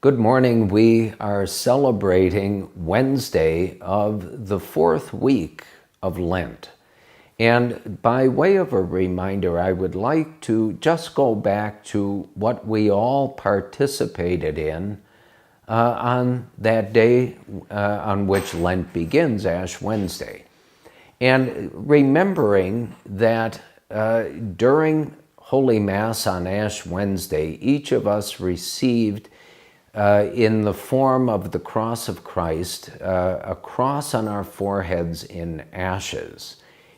Good morning. We are celebrating Wednesday of the fourth week of Lent. And by way of a reminder, I would like to just go back to what we all participated in on that day on which Lent begins, Ash Wednesday. And remembering that during Holy Mass on Ash Wednesday, each of us received in the form of the cross of Christ, a cross on our foreheads in ashes.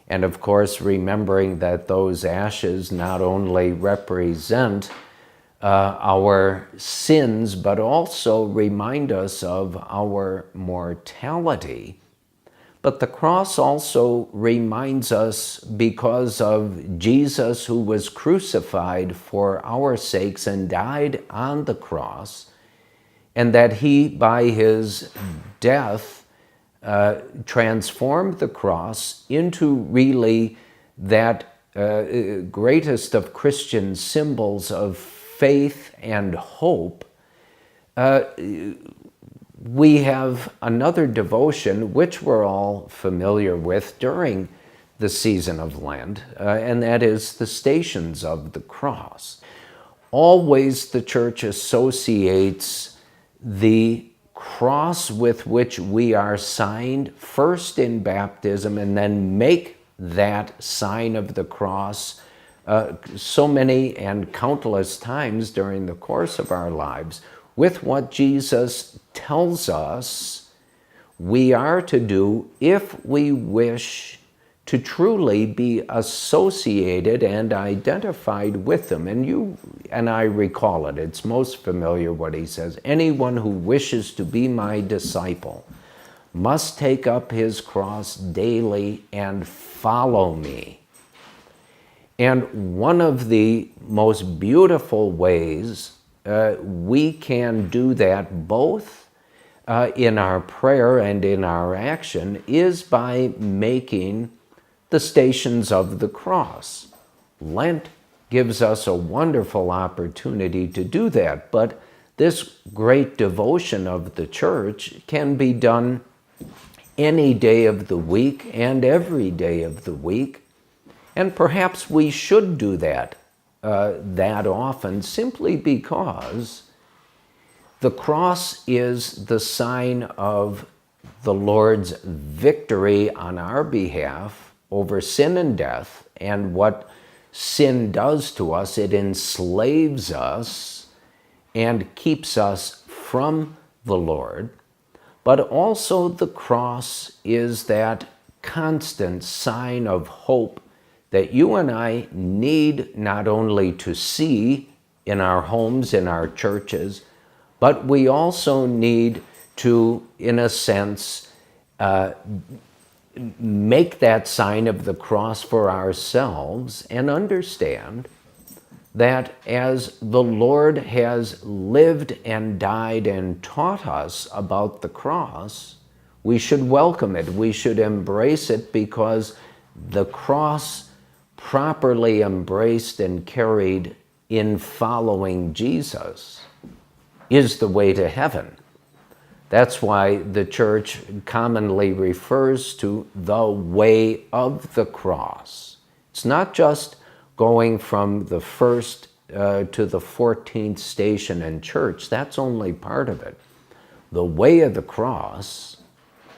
And of course, remembering that those ashes not only represent our sins, but also remind us of our mortality. But the cross also reminds us, because of Jesus who was crucified for our sakes and died on the cross, and that he, by his death, transformed the cross into really that greatest of Christian symbols of faith and hope. We have another devotion which we're all familiar with during the season of Lent, and that is the Stations of the Cross. Always the Church associates the cross with which we are signed first in baptism and then make that sign of the cross so many and countless times during the course of our lives with what Jesus tells us we are to do if we wish to truly be associated and identified with him. And you and I recall it. It's most familiar what he says. Anyone who wishes to be my disciple must take up his cross daily and follow me. And one of the most beautiful ways we can do that, both in our prayer and in our action, is by making the Stations of the Cross. Lent gives us a wonderful opportunity to do that, but this great devotion of the Church can be done any day of the week and every day of the week, and perhaps we should do that that often, simply because the cross is the sign of the Lord's victory on our behalf over sin and death, and what sin does to us. It enslaves us and keeps us from the Lord. But also the cross is that constant sign of hope that you and I need not only to see in our homes, in our churches, but we also need to, in a sense, make that sign of the cross for ourselves and understand that as the Lord has lived and died and taught us about the cross, we should welcome it. We should embrace it, because the cross, properly embraced and carried in following Jesus, is the way to heaven. That's why the Church commonly refers to the way of the cross. It's not just going from the first to the 14th station in church. That's only part of it. The way of the cross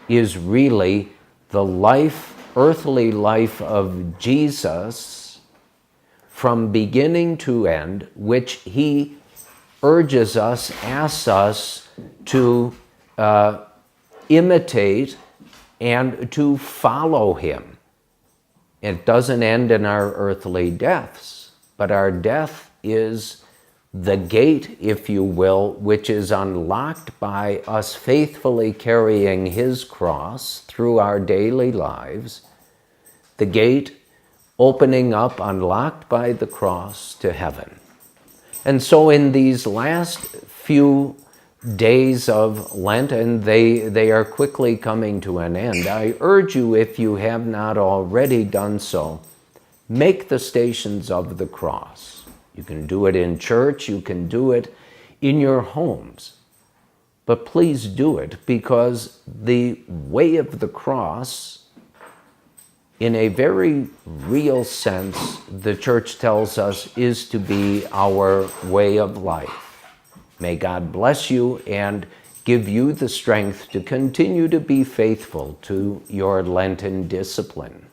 is really the life, earthly life of Jesus from beginning to end, which he urges us, asks us to imitate and to follow him. It doesn't end in our earthly deaths, but our death is the gate, if you will, which is unlocked by us faithfully carrying his cross through our daily lives, the gate opening up, unlocked by the cross, to heaven. And so in these last few days of Lent, and they are quickly coming to an end, I urge you, if you have not already done so, make the Stations of the Cross. You can do it in church, you can do it in your homes. but please do it, because the way of the cross, in a very real sense, the Church tells us, is to be our way of life. May God bless you and give you the strength to continue to be faithful to your Lenten discipline.